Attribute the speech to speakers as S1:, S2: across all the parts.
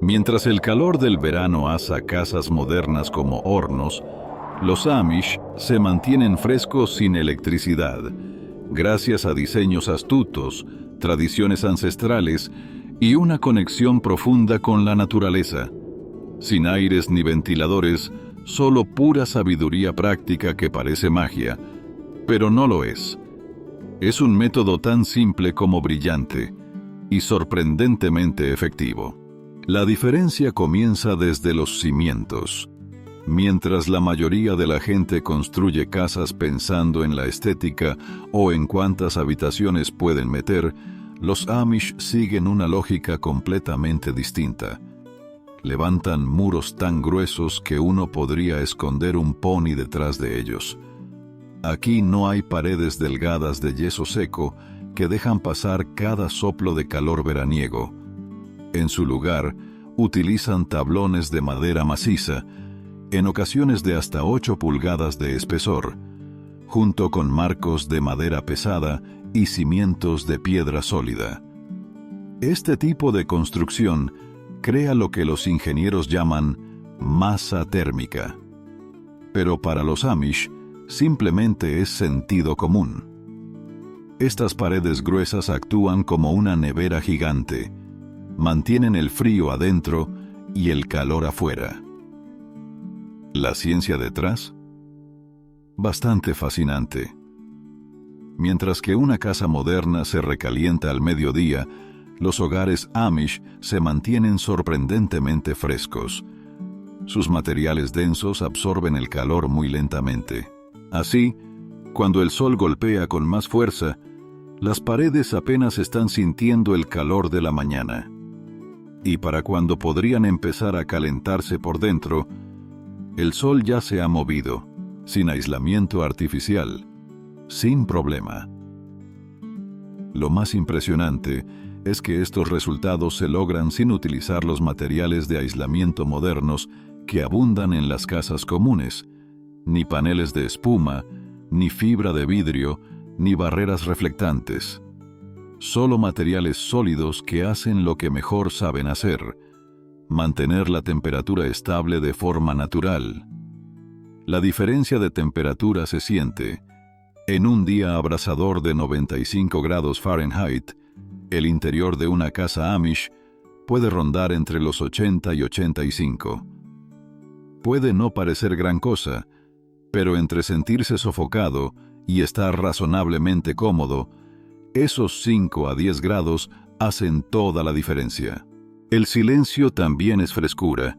S1: Mientras el calor del verano asa casas modernas como hornos, los Amish se mantienen frescos sin electricidad, gracias a diseños astutos, tradiciones ancestrales y una conexión profunda con la naturaleza. Sin aires ni ventiladores, solo pura sabiduría práctica que parece magia, pero no lo es. Es un método tan simple como brillante y sorprendentemente efectivo. La diferencia comienza desde los cimientos. Mientras la mayoría de la gente construye casas pensando en la estética o en cuántas habitaciones pueden meter, los Amish siguen una lógica completamente distinta. Levantan muros tan gruesos que uno podría esconder un pony detrás de ellos. Aquí no hay paredes delgadas de yeso seco que dejan pasar cada soplo de calor veraniego. En su lugar, utilizan tablones de madera maciza, en ocasiones de hasta 8 pulgadas de espesor, junto con marcos de madera pesada y cimientos de piedra sólida. Este tipo de construcción crea lo que los ingenieros llaman masa térmica. Pero para los Amish, simplemente es sentido común. Estas paredes gruesas actúan como una nevera gigante. Mantienen el frío adentro y el calor afuera. ¿La ciencia detrás? Bastante fascinante. Mientras que una casa moderna se recalienta al mediodía, los hogares Amish se mantienen sorprendentemente frescos. Sus materiales densos absorben el calor muy lentamente. Así, cuando el sol golpea con más fuerza, las paredes apenas están sintiendo el calor de la mañana. Y para cuando podrían empezar a calentarse por dentro, el sol ya se ha movido, sin aislamiento artificial, sin problema. Lo más impresionante es que estos resultados se logran sin utilizar los materiales de aislamiento modernos que abundan en las casas comunes, ni paneles de espuma, ni fibra de vidrio, ni barreras reflectantes. Solo materiales sólidos que hacen lo que mejor saben hacer: mantener la temperatura estable de forma natural. La diferencia de temperatura se siente. En un día abrasador de 95 grados Fahrenheit, el interior de una casa Amish puede rondar entre los 80 y 85. Puede no parecer gran cosa, pero entre sentirse sofocado y estar razonablemente cómodo, esos 5 a 10 grados hacen toda la diferencia. El silencio también es frescura.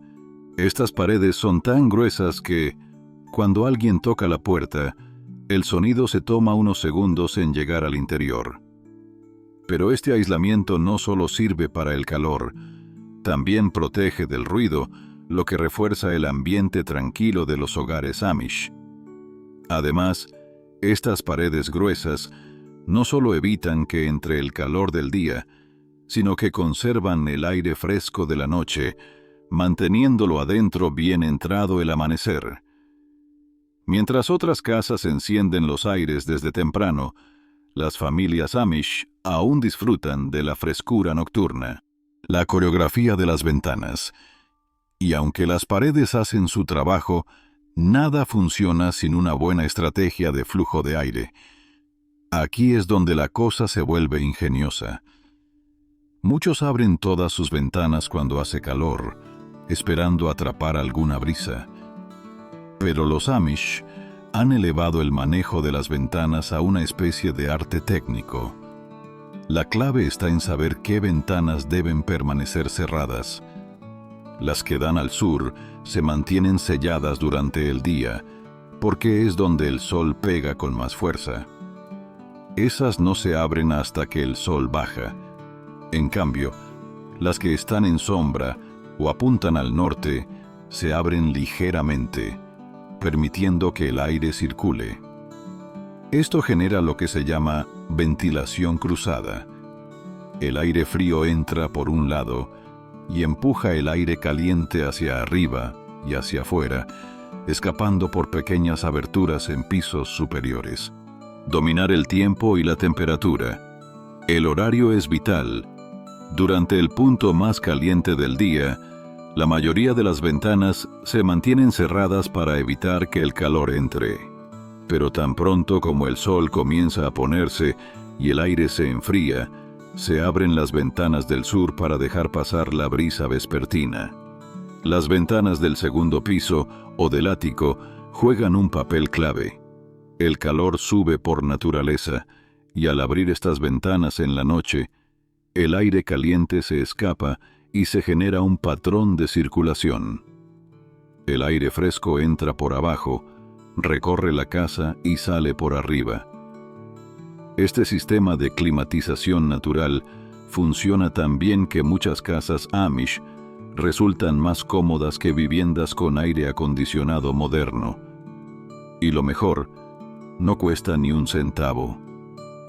S1: Estas paredes son tan gruesas que, cuando alguien toca la puerta, el sonido se toma unos segundos en llegar al interior. Pero este aislamiento no solo sirve para el calor, también protege del ruido, lo que refuerza el ambiente tranquilo de los hogares Amish. Además, estas paredes gruesas no solo evitan que entre el calor del día, sino que conservan el aire fresco de la noche, manteniéndolo adentro bien entrado el amanecer. Mientras otras casas encienden los aires desde temprano, las familias Amish aún disfrutan de la frescura nocturna. La coreografía de las ventanas. Y aunque las paredes hacen su trabajo, nada funciona sin una buena estrategia de flujo de aire. Aquí es donde la cosa se vuelve ingeniosa. Muchos abren todas sus ventanas cuando hace calor, esperando atrapar alguna brisa. Pero los Amish han elevado el manejo de las ventanas a una especie de arte técnico. La clave está en saber qué ventanas deben permanecer cerradas. Las que dan al sur se mantienen selladas durante el día, porque es donde el sol pega con más fuerza. Esas no se abren hasta que el sol baja. En cambio, las que están en sombra o apuntan al norte se abren ligeramente, permitiendo que el aire circule. Esto genera lo que se llama ventilación cruzada. El aire frío entra por un lado y empuja el aire caliente hacia arriba y hacia afuera, escapando por pequeñas aberturas en pisos superiores. Dominar el tiempo y la temperatura. El horario es vital. Durante el punto más caliente del día, La mayoría de las ventanas se mantienen cerradas para evitar que el calor entre. Pero tan pronto como el sol comienza a ponerse y el aire se enfría, se abren las ventanas del sur para dejar pasar la brisa vespertina. Las ventanas del segundo piso o del ático juegan un papel clave. El calor sube por naturaleza, y al abrir estas ventanas en la noche, el aire caliente se escapa y se genera un patrón de circulación. El aire fresco entra por abajo, recorre la casa y sale por arriba. Este sistema de climatización natural funciona tan bien que muchas casas Amish resultan más cómodas que viviendas con aire acondicionado moderno. Y lo mejor, no cuesta ni un centavo.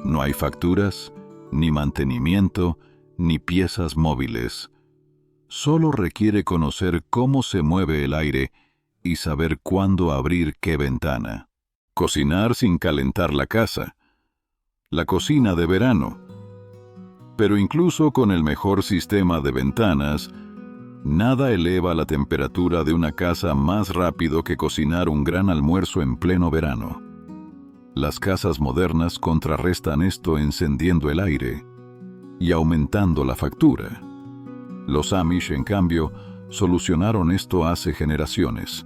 S1: No hay facturas, ni mantenimiento, ni piezas móviles. Solo requiere conocer cómo se mueve el aire y saber cuándo abrir qué ventana. Cocinar sin calentar la casa. La cocina de verano. Pero incluso con el mejor sistema de ventanas, nada eleva la temperatura de una casa más rápido que cocinar un gran almuerzo en pleno verano. Las casas modernas contrarrestan esto encendiendo el aire y aumentando la factura. Los Amish, en cambio, solucionaron esto hace generaciones.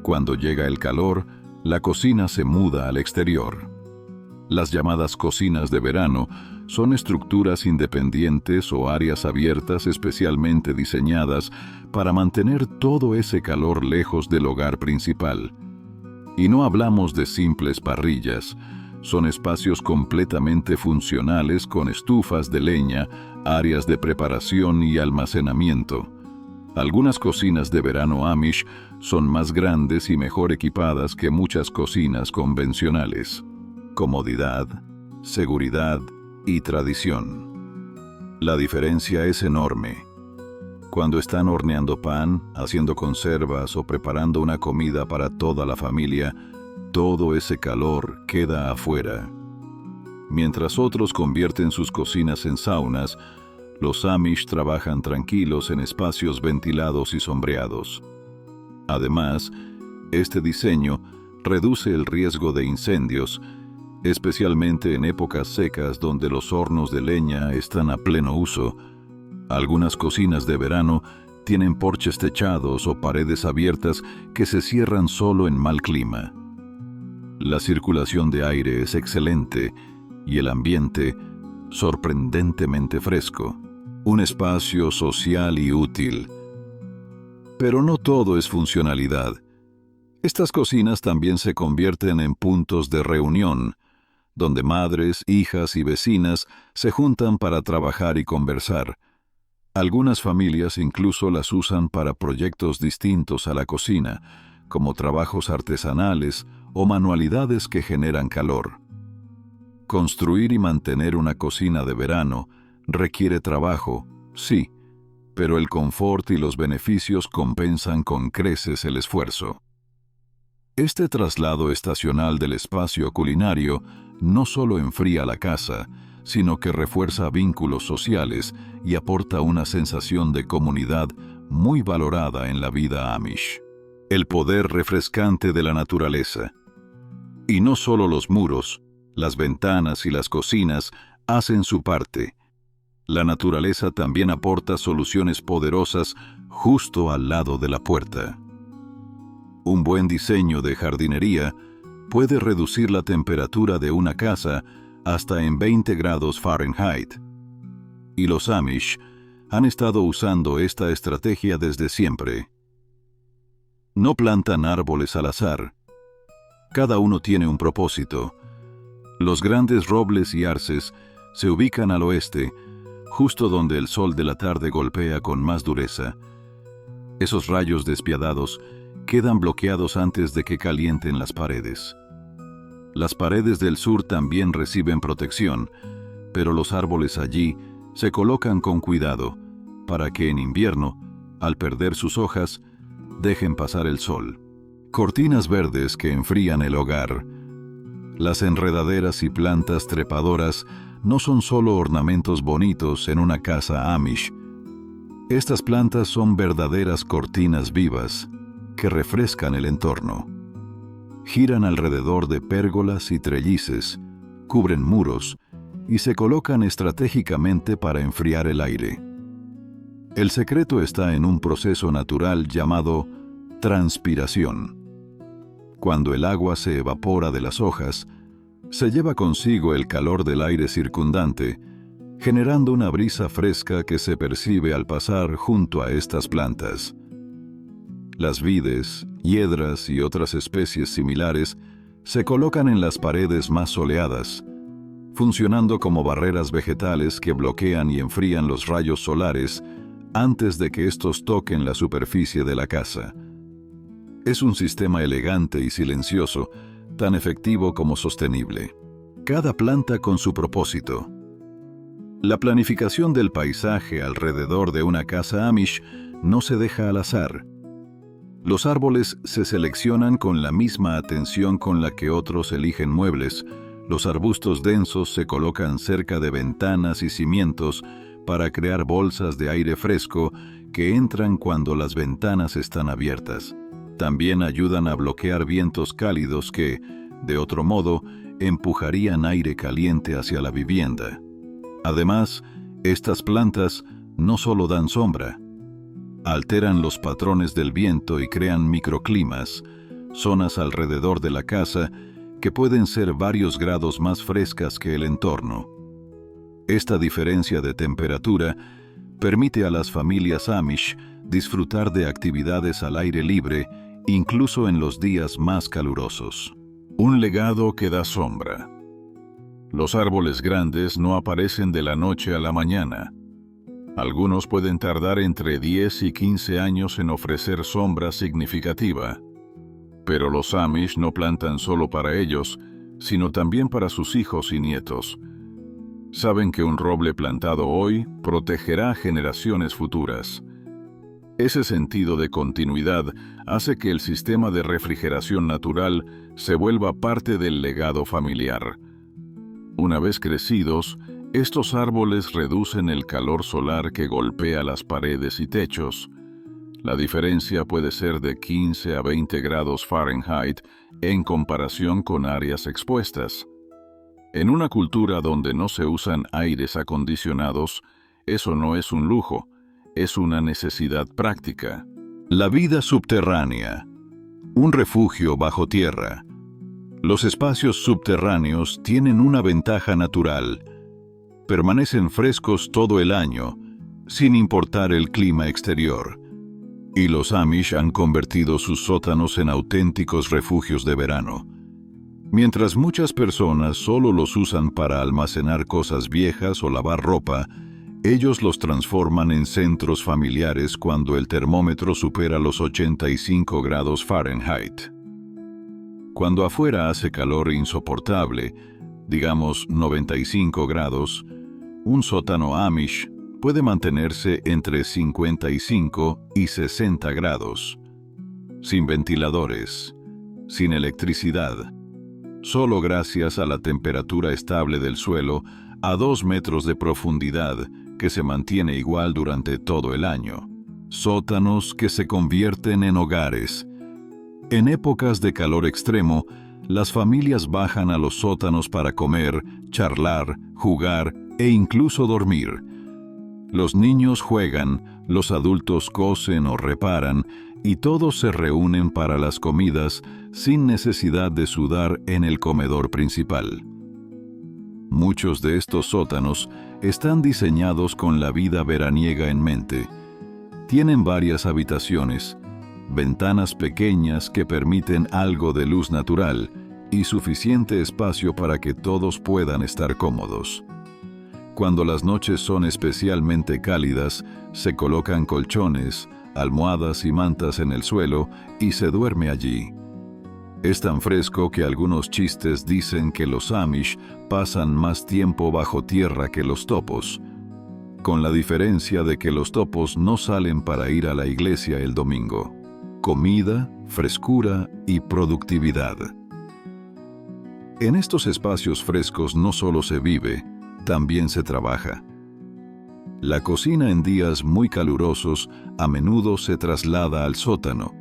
S1: Cuando llega el calor, la cocina se muda al exterior. Las llamadas cocinas de verano son estructuras independientes o áreas abiertas especialmente diseñadas para mantener todo ese calor lejos del hogar principal. Y no hablamos de simples parrillas, son espacios completamente funcionales con estufas de leña, áreas de preparación y almacenamiento. Algunas cocinas de verano Amish son más grandes y mejor equipadas que muchas cocinas convencionales. Comodidad, seguridad y tradición. La diferencia es enorme. Cuando están horneando pan, haciendo conservas o preparando una comida para toda la familia, todo ese calor queda afuera. Mientras otros convierten sus cocinas en saunas, los Amish trabajan tranquilos en espacios ventilados y sombreados. Además, este diseño reduce el riesgo de incendios, especialmente en épocas secas donde los hornos de leña están a pleno uso. Algunas cocinas de verano tienen porches techados o paredes abiertas que se cierran solo en mal clima. La circulación de aire es excelente y el ambiente sorprendentemente fresco. Un espacio social y útil. Pero no todo es funcionalidad. Estas cocinas también se convierten en puntos de reunión, donde madres, hijas y vecinas se juntan para trabajar y conversar. Algunas familias incluso las usan para proyectos distintos a la cocina, como trabajos artesanales o manualidades que generan calor. Construir y mantener una cocina de verano requiere trabajo, sí, pero el confort y los beneficios compensan con creces el esfuerzo. Este traslado estacional del espacio culinario no solo enfría la casa, sino que refuerza vínculos sociales y aporta una sensación de comunidad muy valorada en la vida Amish. El poder refrescante de la naturaleza. Y no solo los muros, las ventanas y las cocinas hacen su parte. La naturaleza también aporta soluciones poderosas justo al lado de la puerta. Un buen diseño de jardinería puede reducir la temperatura de una casa hasta en 20 grados Fahrenheit. Y los Amish han estado usando esta estrategia desde siempre. No plantan árboles al azar. Cada uno tiene un propósito. Los grandes robles y arces se ubican al oeste, justo donde el sol de la tarde golpea con más dureza. Esos rayos despiadados quedan bloqueados antes de que calienten las paredes. Las paredes del sur también reciben protección, pero los árboles allí se colocan con cuidado para que en invierno, al perder sus hojas, dejen pasar el sol. Cortinas verdes que enfrían el hogar. Las enredaderas y plantas trepadoras no son solo ornamentos bonitos en una casa Amish. Estas plantas son verdaderas cortinas vivas que refrescan el entorno. Giran alrededor de pérgolas y trellices, cubren muros y se colocan estratégicamente para enfriar el aire. El secreto está en un proceso natural llamado transpiración. Cuando el agua se evapora de las hojas, se lleva consigo el calor del aire circundante, generando una brisa fresca que se percibe al pasar junto a estas plantas. Las vides, hiedras y otras especies similares se colocan en las paredes más soleadas, funcionando como barreras vegetales que bloquean y enfrían los rayos solares antes de que estos toquen la superficie de la casa. Es un sistema elegante y silencioso, tan efectivo como sostenible. Cada planta con su propósito. La planificación del paisaje alrededor de una casa Amish no se deja al azar. Los árboles se seleccionan con la misma atención con la que otros eligen muebles. Los arbustos densos se colocan cerca de ventanas y cimientos para crear bolsas de aire fresco que entran cuando las ventanas están abiertas. También ayudan a bloquear vientos cálidos que, de otro modo, empujarían aire caliente hacia la vivienda. Además, estas plantas no solo dan sombra, alteran los patrones del viento y crean microclimas, zonas alrededor de la casa que pueden ser varios grados más frescas que el entorno. Esta diferencia de temperatura permite a las familias Amish disfrutar de actividades al aire libre, incluso en los días más calurosos. Un legado que da sombra. Los árboles grandes no aparecen de la noche a la mañana. Algunos pueden tardar entre 10 y 15 años en ofrecer sombra significativa. Pero los Amish no plantan solo para ellos, sino también para sus hijos y nietos. Saben que un roble plantado hoy protegerá generaciones futuras. Ese sentido de continuidad hace que el sistema de refrigeración natural se vuelva parte del legado familiar. Una vez crecidos, estos árboles reducen el calor solar que golpea las paredes y techos. La diferencia puede ser de 15 a 20 grados Fahrenheit en comparación con áreas expuestas. En una cultura donde no se usan aires acondicionados, eso no es un lujo, es una necesidad práctica. La vida subterránea. Un refugio bajo tierra. Los espacios subterráneos tienen una ventaja natural. Permanecen frescos todo el año, sin importar el clima exterior. Y los Amish han convertido sus sótanos en auténticos refugios de verano. Mientras muchas personas solo los usan para almacenar cosas viejas o lavar ropa, ellos los transforman en centros familiares cuando el termómetro supera los 85 grados Fahrenheit. Cuando afuera hace calor insoportable, digamos 95 grados, un sótano Amish puede mantenerse entre 55 y 60 grados, sin ventiladores, sin electricidad, solo gracias a la temperatura estable del suelo a 2 metros de profundidad que se mantiene igual durante todo el año. Sótanos que se convierten en hogares. En épocas de calor extremo, las familias bajan a los sótanos para comer, charlar, jugar e incluso dormir. Los niños juegan, los adultos cosen o reparan, y todos se reúnen para las comidas sin necesidad de sudar en el comedor principal. Muchos de estos sótanos están diseñados con la vida veraniega en mente. Tienen varias habitaciones, ventanas pequeñas que permiten algo de luz natural y suficiente espacio para que todos puedan estar cómodos. Cuando las noches son especialmente cálidas, se colocan colchones, almohadas y mantas en el suelo y se duerme allí. Es tan fresco que algunos chistes dicen que los Amish pasan más tiempo bajo tierra que los topos, con la diferencia de que los topos no salen para ir a la iglesia el domingo. Comida, frescura y productividad. En estos espacios frescos no solo se vive, también se trabaja. La cocina en días muy calurosos a menudo se traslada al sótano,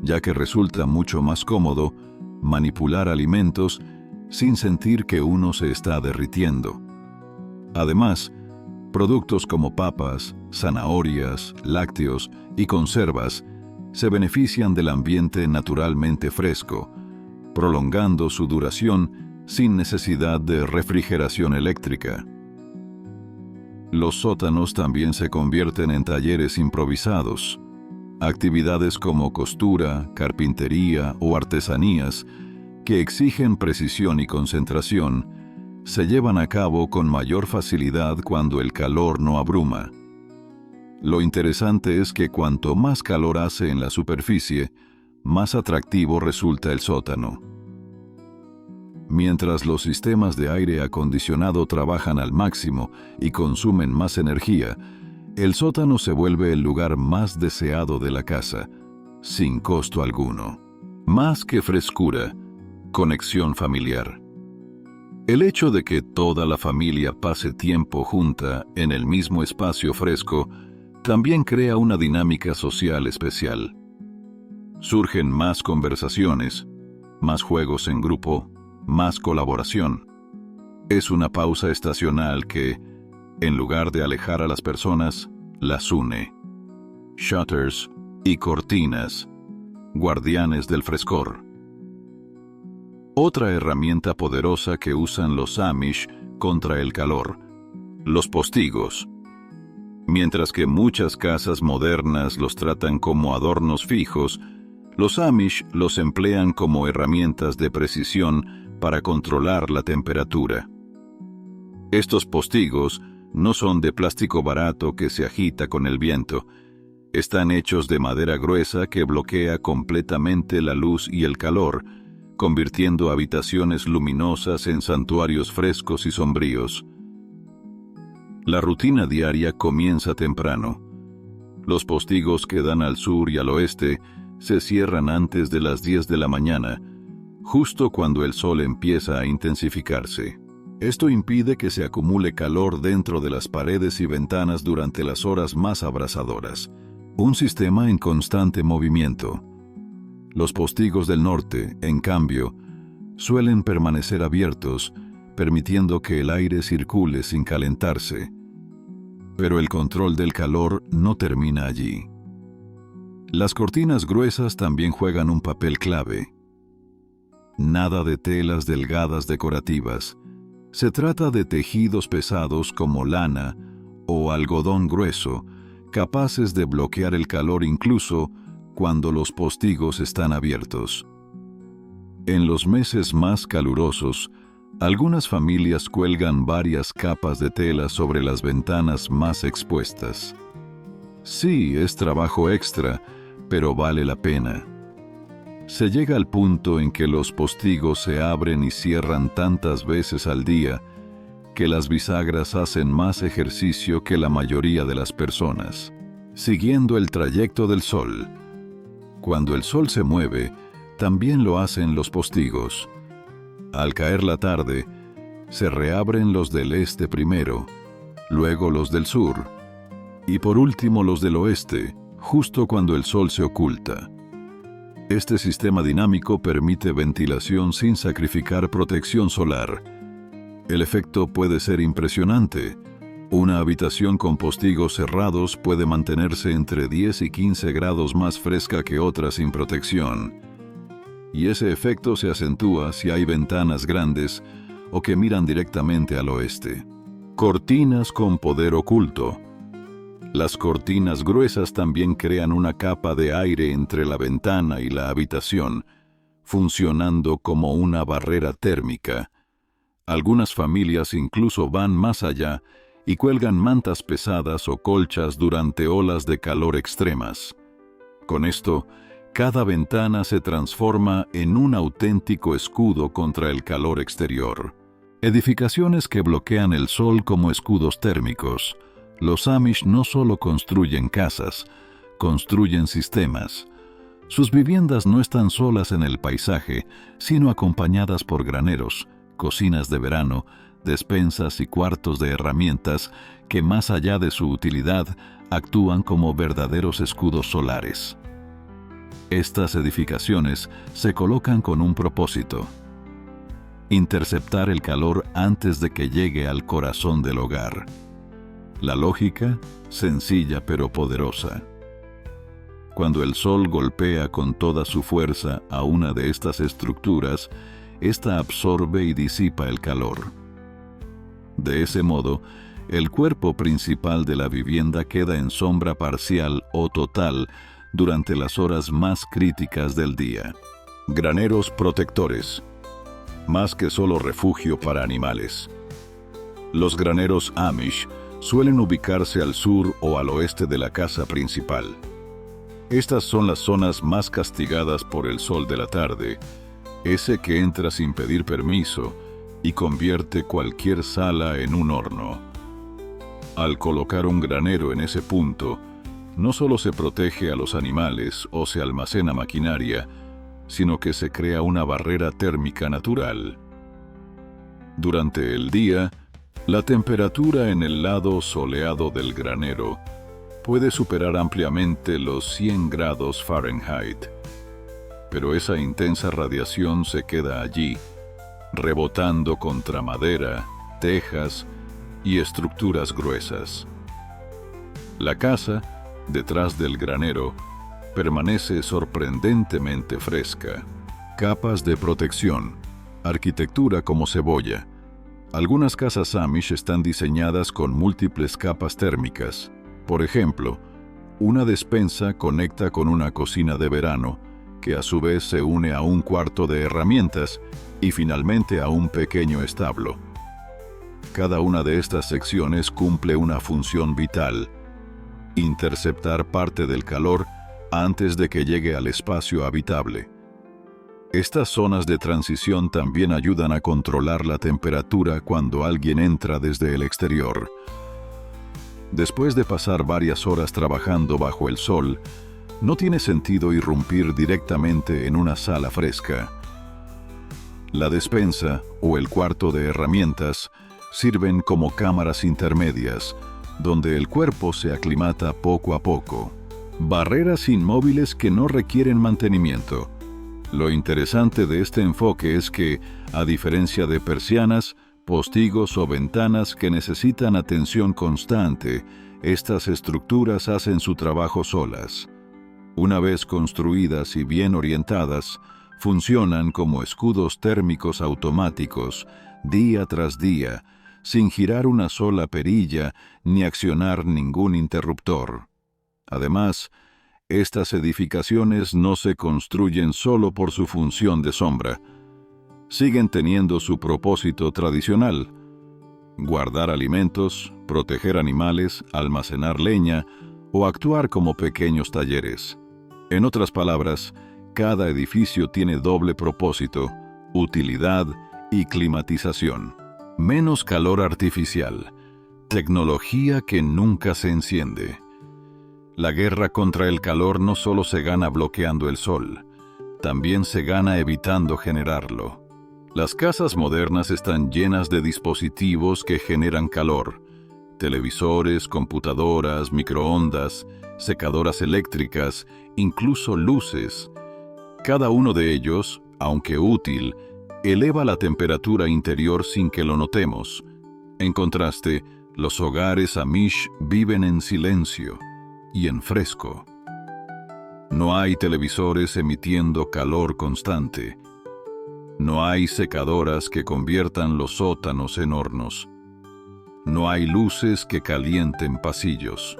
S1: ya que resulta mucho más cómodo manipular alimentos sin sentir que uno se está derritiendo. Además, productos como papas, zanahorias, lácteos y conservas se benefician del ambiente naturalmente fresco, prolongando su duración sin necesidad de refrigeración eléctrica. Los sótanos también se convierten en talleres improvisados. Actividades como costura, carpintería o artesanías que exigen precisión y concentración se llevan a cabo con mayor facilidad cuando el calor no abruma. Lo interesante es que cuanto más calor hace en la superficie, más atractivo resulta el sótano. Mientras los sistemas de aire acondicionado trabajan al máximo y consumen más energía, el sótano se vuelve el lugar más deseado de la casa, sin costo alguno. Más que frescura, conexión familiar. El hecho de que toda la familia pase tiempo junta en el mismo espacio fresco también crea una dinámica social especial. Surgen más conversaciones, más juegos en grupo, más colaboración. Es una pausa estacional que, en lugar de alejar a las personas, las une. Shutters y cortinas, guardianes del frescor. Otra herramienta poderosa que usan los Amish contra el calor: los postigos. Mientras que muchas casas modernas los tratan como adornos fijos, los Amish los emplean como herramientas de precisión para controlar la temperatura. Estos postigos no son de plástico barato que se agita con el viento. Están hechos de madera gruesa que bloquea completamente la luz y el calor, convirtiendo habitaciones luminosas en santuarios frescos y sombríos. La rutina diaria comienza temprano. Los postigos que dan al sur y al oeste se cierran antes de las 10 de la mañana, justo cuando el sol empieza a intensificarse. Esto impide que se acumule calor dentro de las paredes y ventanas durante las horas más abrasadoras. Un sistema en constante movimiento. Los postigos del norte, en cambio, suelen permanecer abiertos, permitiendo que el aire circule sin calentarse. Pero el control del calor no termina allí. Las cortinas gruesas también juegan un papel clave. Nada de telas delgadas decorativas. Se trata de tejidos pesados como lana o algodón grueso, capaces de bloquear el calor incluso cuando los postigos están abiertos. En los meses más calurosos, algunas familias cuelgan varias capas de tela sobre las ventanas más expuestas. Sí, es trabajo extra, pero vale la pena. Se llega al punto en que los postigos se abren y cierran tantas veces al día que las bisagras hacen más ejercicio que la mayoría de las personas. Siguiendo el trayecto del sol. Cuando el sol se mueve, también lo hacen los postigos. Al caer la tarde, se reabren los del este primero, luego los del sur, y por último los del oeste, justo cuando el sol se oculta. Este sistema dinámico permite ventilación sin sacrificar protección solar. El efecto puede ser impresionante. Una habitación con postigos cerrados puede mantenerse entre 10 y 15 grados más fresca que otra sin protección. Y ese efecto se acentúa si hay ventanas grandes o que miran directamente al oeste. Cortinas con poder oculto. Las cortinas gruesas también crean una capa de aire entre la ventana y la habitación, funcionando como una barrera térmica. Algunas familias incluso van más allá y cuelgan mantas pesadas o colchas durante olas de calor extremas. Con esto, cada ventana se transforma en un auténtico escudo contra el calor exterior. Edificaciones que bloquean el sol como escudos térmicos. Los Amish no solo construyen casas, construyen sistemas. Sus viviendas no están solas en el paisaje, sino acompañadas por graneros, cocinas de verano, despensas y cuartos de herramientas que, más allá de su utilidad, actúan como verdaderos escudos solares. Estas edificaciones se colocan con un propósito: interceptar el calor antes de que llegue al corazón del hogar. La lógica, sencilla pero poderosa. Cuando el sol golpea con toda su fuerza a una de estas estructuras, ésta absorbe y disipa el calor. De ese modo, el cuerpo principal de la vivienda queda en sombra parcial o total durante las horas más críticas del día. Graneros protectores. Más que solo refugio para animales. Los graneros Amish suelen ubicarse al sur o al oeste de la casa principal. Estas son las zonas más castigadas por el sol de la tarde, ese que entra sin pedir permiso y convierte cualquier sala en un horno. Al colocar un granero en ese punto, no solo se protege a los animales o se almacena maquinaria, sino que se crea una barrera térmica natural. Durante el día, la temperatura en el lado soleado del granero puede superar ampliamente los 100 grados Fahrenheit. Pero esa intensa radiación se queda allí, rebotando contra madera, tejas y estructuras gruesas. La casa, detrás del granero, permanece sorprendentemente fresca. Capas de protección. Arquitectura como cebolla. Algunas casas Amish están diseñadas con múltiples capas térmicas. Por ejemplo, una despensa conecta con una cocina de verano, que a su vez se une a un cuarto de herramientas y finalmente a un pequeño establo. Cada una de estas secciones cumple una función vital: interceptar parte del calor antes de que llegue al espacio habitable. Estas zonas de transición también ayudan a controlar la temperatura cuando alguien entra desde el exterior. Después de pasar varias horas trabajando bajo el sol, no tiene sentido irrumpir directamente en una sala fresca. La despensa o el cuarto de herramientas sirven como cámaras intermedias, donde el cuerpo se aclimata poco a poco. Barreras inmóviles que no requieren mantenimiento. Lo interesante de este enfoque es que, a diferencia de persianas, postigos o ventanas que necesitan atención constante, estas estructuras hacen su trabajo solas. Una vez construidas y bien orientadas, funcionan como escudos térmicos automáticos, día tras día, sin girar una sola perilla ni accionar ningún interruptor. Además, estas edificaciones no se construyen solo por su función de sombra. Siguen teniendo su propósito tradicional: guardar alimentos, proteger animales, almacenar leña o actuar como pequeños talleres. En otras palabras, cada edificio tiene doble propósito: utilidad y climatización. Menos calor artificial. Tecnología que nunca se enciende. La guerra contra el calor no solo se gana bloqueando el sol, también se gana evitando generarlo. Las casas modernas están llenas de dispositivos que generan calor: televisores, computadoras, microondas, secadoras eléctricas, incluso luces. Cada uno de ellos, aunque útil, eleva la temperatura interior sin que lo notemos. En contraste, los hogares Amish viven en silencio y en fresco. No hay televisores emitiendo calor constante. No hay secadoras que conviertan los sótanos en hornos. No hay luces que calienten pasillos.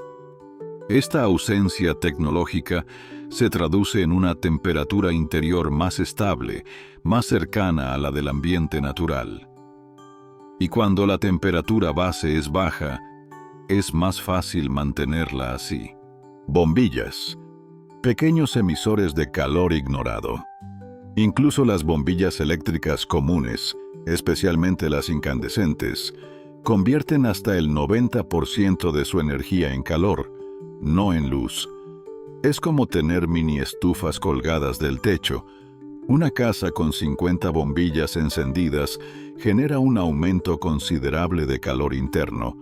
S1: Esta ausencia tecnológica se traduce en una temperatura interior más estable, más cercana a la del ambiente natural. Y cuando la temperatura base es baja, es más fácil mantenerla así. Bombillas. Pequeños emisores de calor ignorado. Incluso las bombillas eléctricas comunes, especialmente las incandescentes, convierten hasta el 90% de su energía en calor, no en luz. Es como tener mini estufas colgadas del techo, Una casa con 50 bombillas encendidas genera un aumento considerable de calor interno.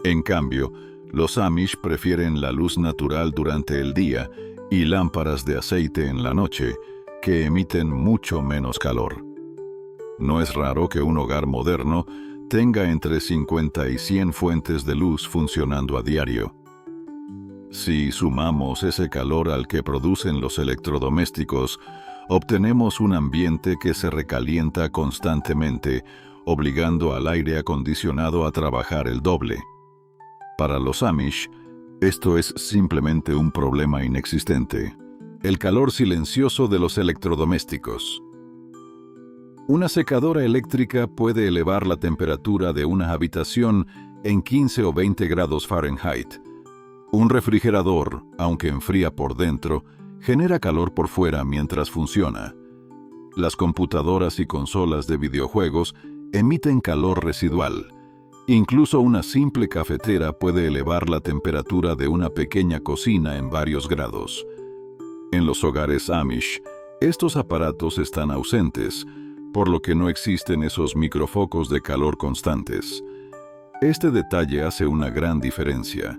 S1: En cambio, los Amish prefieren la luz natural durante el día y lámparas de aceite en la noche, que emiten mucho menos calor. No es raro que un hogar moderno tenga entre 50 y 100 fuentes de luz funcionando a diario. Si sumamos ese calor al que producen los electrodomésticos, obtenemos un ambiente que se recalienta constantemente, obligando al aire acondicionado a trabajar el doble. Para los Amish, esto es simplemente un problema inexistente: el calor silencioso de los electrodomésticos. Una secadora eléctrica puede elevar la temperatura de una habitación en 15 o 20 grados Fahrenheit. Un refrigerador, aunque enfría por dentro, genera calor por fuera mientras funciona. Las computadoras y consolas de videojuegos emiten calor residual. Incluso una simple cafetera puede elevar la temperatura de una pequeña cocina en varios grados. En los hogares Amish, estos aparatos están ausentes, por lo que no existen esos microfocos de calor constantes. Este detalle hace una gran diferencia.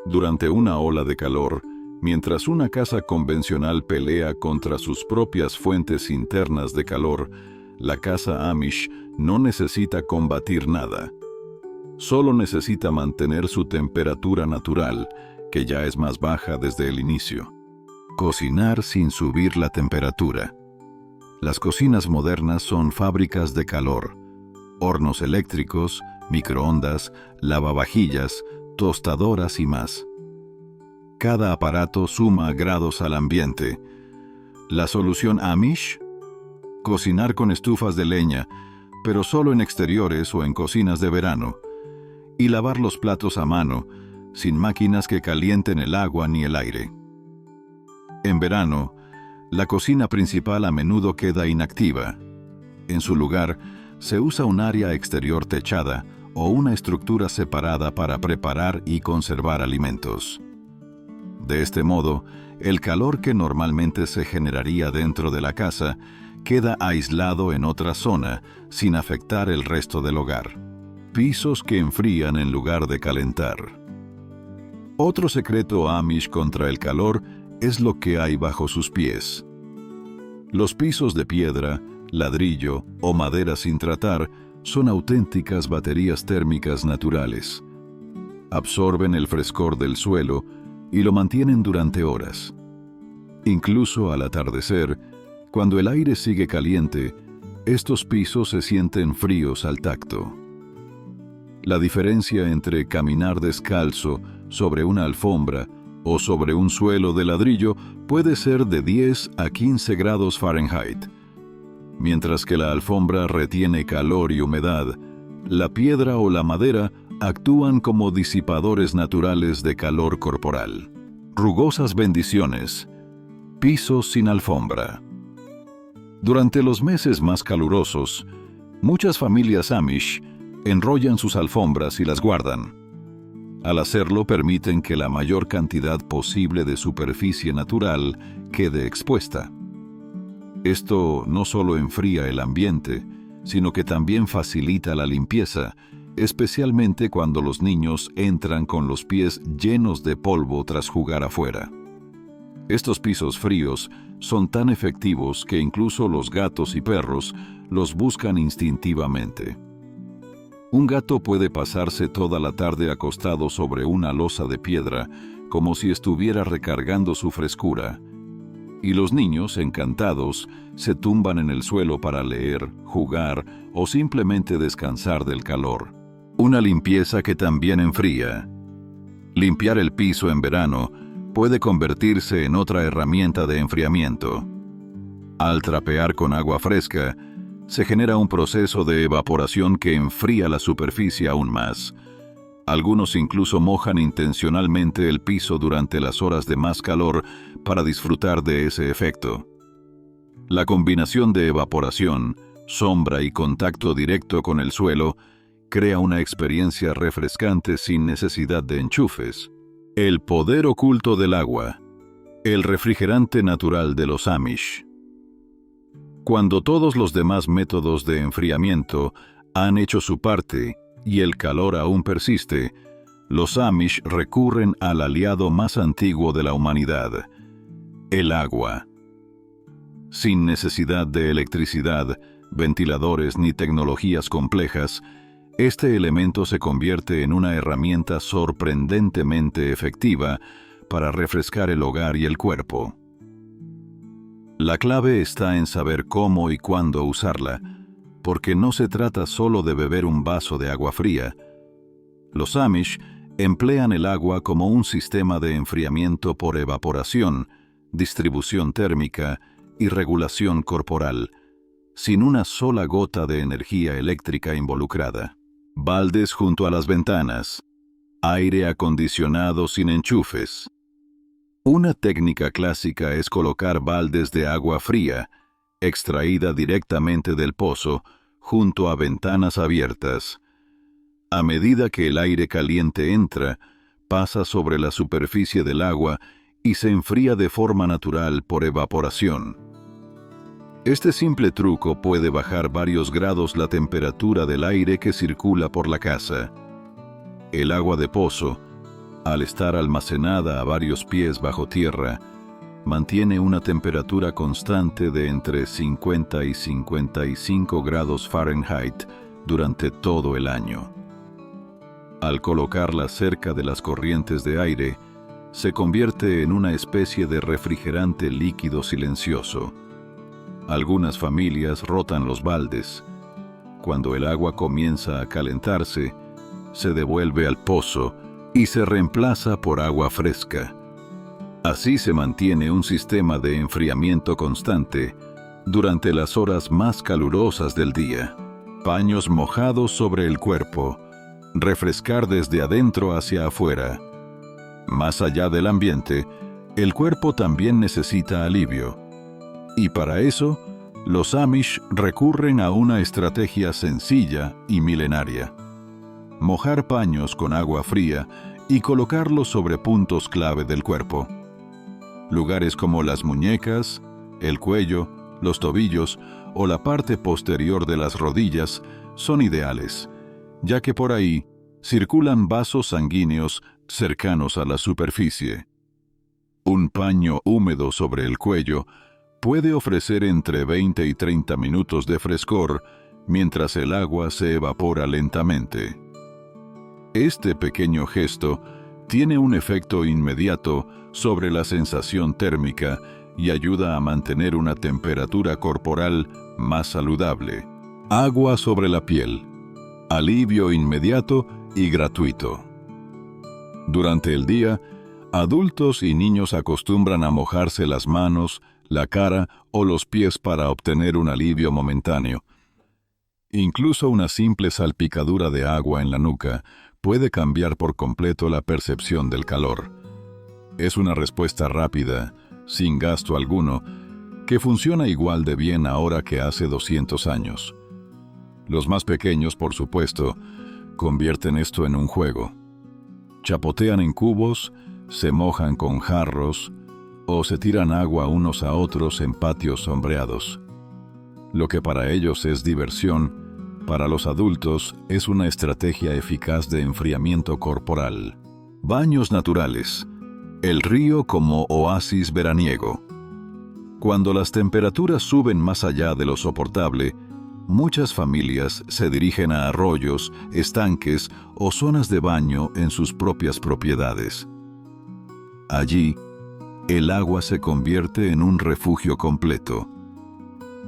S1: Durante una ola de calor, mientras una casa convencional pelea contra sus propias fuentes internas de calor, la casa Amish no necesita combatir nada. Solo necesita mantener su temperatura natural, que ya es más baja desde el inicio. Cocinar sin subir la temperatura. Las cocinas modernas son fábricas de calor. Hornos eléctricos, microondas, lavavajillas, tostadoras y más. Cada aparato suma grados al ambiente. ¿La solución Amish? Cocinar con estufas de leña, pero solo en exteriores o en cocinas de verano. Y lavar los platos a mano, sin máquinas que calienten el agua ni el aire. En verano, la cocina principal a menudo queda inactiva. En su lugar, se usa un área exterior techada o una estructura separada para preparar y conservar alimentos. De este modo, el calor que normalmente se generaría dentro de la casa queda aislado en otra zona sin afectar el resto del hogar. Pisos que enfrían en lugar de calentar. Otro secreto Amish contra el calor es lo que hay bajo sus pies. Los pisos de piedra, ladrillo o madera sin tratar son auténticas baterías térmicas naturales. Absorben el frescor del suelo y lo mantienen durante horas. Incluso al atardecer, cuando el aire sigue caliente, estos pisos se sienten fríos al tacto. La diferencia entre caminar descalzo sobre una alfombra o sobre un suelo de ladrillo puede ser de 10 a 15 grados Fahrenheit. Mientras que la alfombra retiene calor y humedad, la piedra o la madera actúan como disipadores naturales de calor corporal. Rugosas bendiciones. Pisos sin alfombra. Durante los meses más calurosos, muchas familias Amish enrollan sus alfombras y las guardan. Al hacerlo, permiten que la mayor cantidad posible de superficie natural quede expuesta. Esto no solo enfría el ambiente, sino que también facilita la limpieza, especialmente cuando los niños entran con los pies llenos de polvo tras jugar afuera. Estos pisos fríos son tan efectivos que incluso los gatos y perros los buscan instintivamente. Un gato puede pasarse toda la tarde acostado sobre una losa de piedra, como si estuviera recargando su frescura. Y los niños, encantados, se tumban en el suelo para leer, jugar o simplemente descansar del calor. Una limpieza que también enfría. Limpiar el piso en verano puede convertirse en otra herramienta de enfriamiento. Al trapear con agua fresca, se genera un proceso de evaporación que enfría la superficie aún más. Algunos incluso mojan intencionalmente el piso durante las horas de más calor para disfrutar de ese efecto. La combinación de evaporación, sombra y contacto directo con el suelo crea una experiencia refrescante sin necesidad de enchufes. El poder oculto del agua. El refrigerante natural de los Amish. Cuando todos los demás métodos de enfriamiento han hecho su parte y el calor aún persiste, los Amish recurren al aliado más antiguo de la humanidad, el agua. Sin necesidad de electricidad, ventiladores ni tecnologías complejas, este elemento se convierte en una herramienta sorprendentemente efectiva para refrescar el hogar y el cuerpo. La clave está en saber cómo y cuándo usarla, porque no se trata solo de beber un vaso de agua fría. Los Amish emplean el agua como un sistema de enfriamiento por evaporación, distribución térmica y regulación corporal, sin una sola gota de energía eléctrica involucrada. Baldes junto a las ventanas. Aire acondicionado sin enchufes. Una técnica clásica es colocar baldes de agua fría, extraída directamente del pozo, junto a ventanas abiertas. A medida que el aire caliente entra, pasa sobre la superficie del agua y se enfría de forma natural por evaporación. Este simple truco puede bajar varios grados la temperatura del aire que circula por la casa. El agua de pozo, al estar almacenada a varios pies bajo tierra, mantiene una temperatura constante de entre 50 y 55 grados Fahrenheit durante todo el año. Al colocarla cerca de las corrientes de aire, se convierte en una especie de refrigerante líquido silencioso. Algunas familias rotan los baldes. Cuando el agua comienza a calentarse, se devuelve al pozo y se reemplaza por agua fresca. Así se mantiene un sistema de enfriamiento constante durante las horas más calurosas del día. Paños mojados sobre el cuerpo. Refrescar desde adentro hacia afuera. Más allá del ambiente, el cuerpo también necesita alivio. Y para eso, los Amish recurren a una estrategia sencilla y milenaria: mojar paños con agua fría y colocarlos sobre puntos clave del cuerpo. Lugares como las muñecas, el cuello, los tobillos o la parte posterior de las rodillas son ideales, ya que por ahí circulan vasos sanguíneos cercanos a la superficie. Un paño húmedo sobre el cuello puede ofrecer entre 20 y 30 minutos de frescor mientras el agua se evapora lentamente. Este pequeño gesto tiene un efecto inmediato sobre la sensación térmica y ayuda a mantener una temperatura corporal más saludable. Agua sobre la piel. Alivio inmediato y gratuito. Durante el día, adultos y niños acostumbran a mojarse las manos, la cara o los pies para obtener un alivio momentáneo. Incluso una simple salpicadura de agua en la nuca puede cambiar por completo la percepción del calor. Es una respuesta rápida, sin gasto alguno, que funciona igual de bien ahora que hace 200 años. Los más pequeños, por supuesto, convierten esto en un juego. Chapotean en cubos, se mojan con jarros o se tiran agua unos a otros en patios sombreados. Lo que para ellos es diversión, para los adultos es una estrategia eficaz de enfriamiento corporal. Baños naturales. El río como oasis veraniego. Cuando las temperaturas suben más allá de lo soportable, muchas familias se dirigen a arroyos, estanques o zonas de baño en sus propias propiedades. Allí, el agua se convierte en un refugio completo.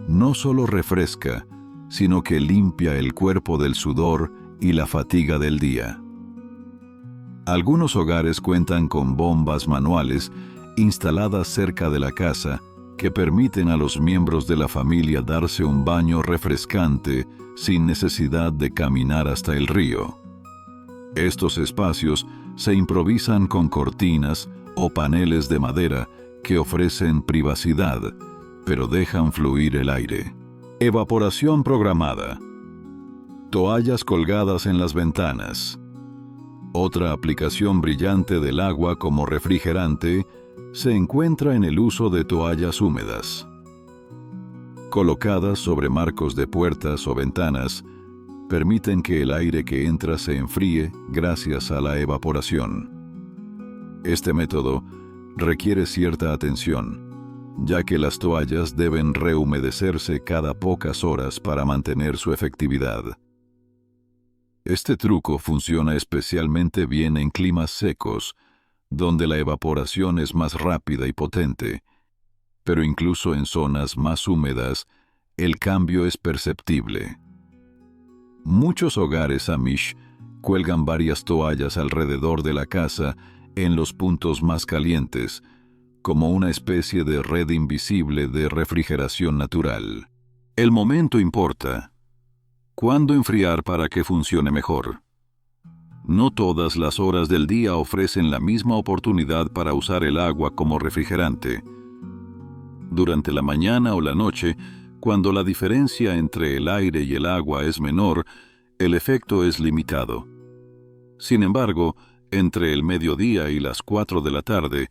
S1: No solo refresca, sino que limpia el cuerpo del sudor y la fatiga del día. Algunos hogares cuentan con bombas manuales instaladas cerca de la casa que permiten a los miembros de la familia darse un baño refrescante sin necesidad de caminar hasta el río. Estos espacios se improvisan con cortinas o paneles de madera que ofrecen privacidad, pero dejan fluir el aire. Evaporación programada. Toallas colgadas en las ventanas. Otra aplicación brillante del agua como refrigerante se encuentra en el uso de toallas húmedas. colocadas sobre marcos de puertas o ventanas, permiten que el aire que entra se enfríe gracias a la evaporación. Este método requiere cierta atención, ya que las toallas deben rehumedecerse cada pocas horas para mantener su efectividad. Este truco funciona especialmente bien en climas secos, donde la evaporación es más rápida y potente, pero incluso en zonas más húmedas, el cambio es perceptible. Muchos hogares Amish cuelgan varias toallas alrededor de la casa en los puntos más calientes, como una especie de red invisible de refrigeración natural. El momento importa. ¿Cuándo enfriar para que funcione mejor? No todas las horas del día ofrecen la misma oportunidad para usar el agua como refrigerante. Durante la mañana o la noche, cuando la diferencia entre el aire y el agua es menor, el efecto es limitado. Sin embargo, entre el mediodía y las 4 de la tarde,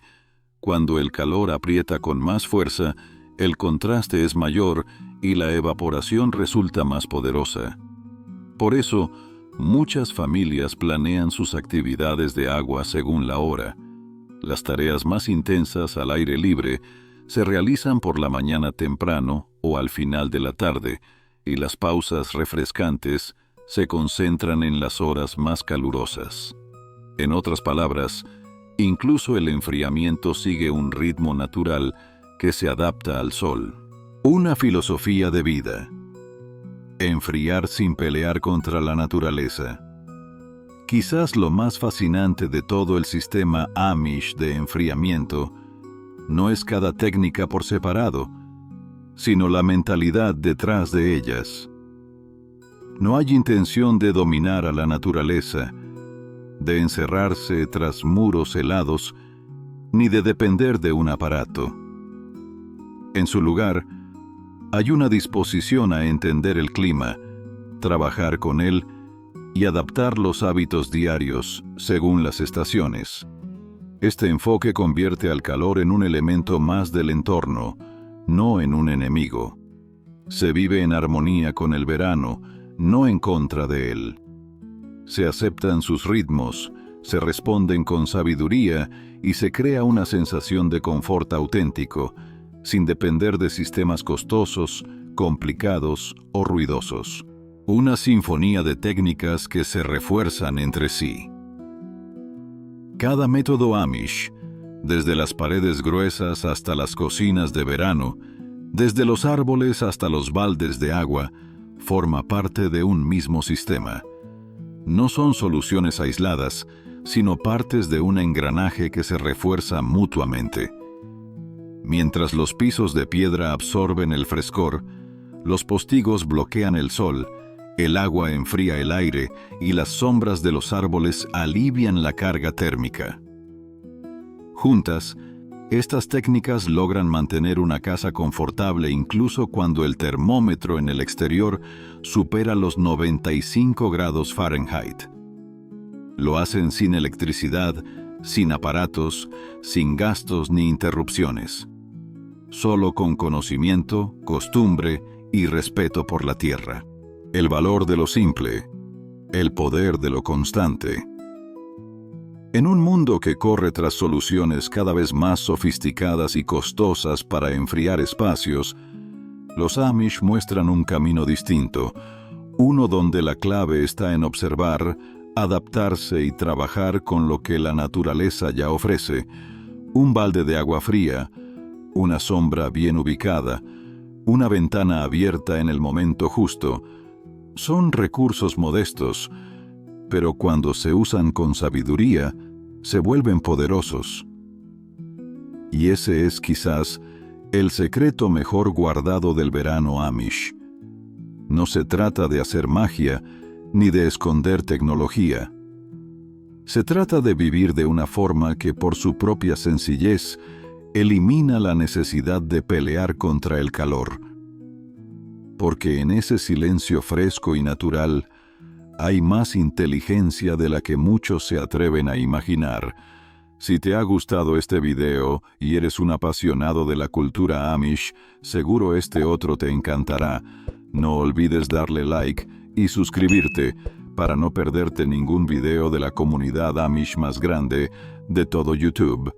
S1: cuando el calor aprieta con más fuerza, el contraste es mayor y la evaporación resulta más poderosa. Por eso, muchas familias planean sus actividades de agua según la hora. Las tareas más intensas al aire libre se realizan por la mañana temprano o al final de la tarde, y las pausas refrescantes se concentran en las horas más calurosas. En otras palabras, incluso el enfriamiento sigue un ritmo natural que se adapta al sol. Una filosofía de vida. Enfriar sin pelear contra la naturaleza. Quizás lo más fascinante de todo el sistema Amish de enfriamiento no es cada técnica por separado, sino la mentalidad detrás de ellas. No hay intención de dominar a la naturaleza, de encerrarse tras muros helados, ni de depender de un aparato. En su lugar, hay una disposición a entender el clima, trabajar con él y adaptar los hábitos diarios según las estaciones. Este enfoque convierte al calor en un elemento más del entorno, no en un enemigo. Se vive en armonía con el verano, no en contra de él. Se aceptan sus ritmos, se responden con sabiduría y se crea una sensación de confort auténtico, sin depender de sistemas costosos, complicados o ruidosos. Una sinfonía de técnicas que se refuerzan entre sí. Cada método Amish, desde las paredes gruesas hasta las cocinas de verano, desde los árboles hasta los baldes de agua, forma parte de un mismo sistema. No son soluciones aisladas, sino partes de un engranaje que se refuerza mutuamente. Mientras los pisos de piedra absorben el frescor, los postigos bloquean el sol, el agua enfría el aire y las sombras de los árboles alivian la carga térmica. Juntas, estas técnicas logran mantener una casa confortable incluso cuando el termómetro en el exterior supera los 95 grados Fahrenheit. Lo hacen sin electricidad, sin aparatos, sin gastos ni interrupciones. Solo con conocimiento, costumbre y respeto por la tierra. El valor de lo simple, el poder de lo constante. En un mundo que corre tras soluciones cada vez más sofisticadas y costosas para enfriar espacios, los Amish muestran un camino distinto, uno donde la clave está en observar, adaptarse y trabajar con lo que la naturaleza ya ofrece: un balde de agua fría, una sombra bien ubicada, una ventana abierta en el momento justo. Son recursos modestos, pero cuando se usan con sabiduría, se vuelven poderosos. Y ese es quizás el secreto mejor guardado del verano Amish. No se trata de hacer magia, ni de esconder tecnología. Se trata de vivir de una forma que por su propia sencillez elimina la necesidad de pelear contra el calor. Porque en ese silencio fresco y natural hay más inteligencia de la que muchos se atreven a imaginar, Si te ha gustado este video y eres un apasionado de la cultura Amish, seguro este otro te encantará. No olvides darle like y suscribirte para no perderte ningún video de la comunidad Amish más grande de todo YouTube.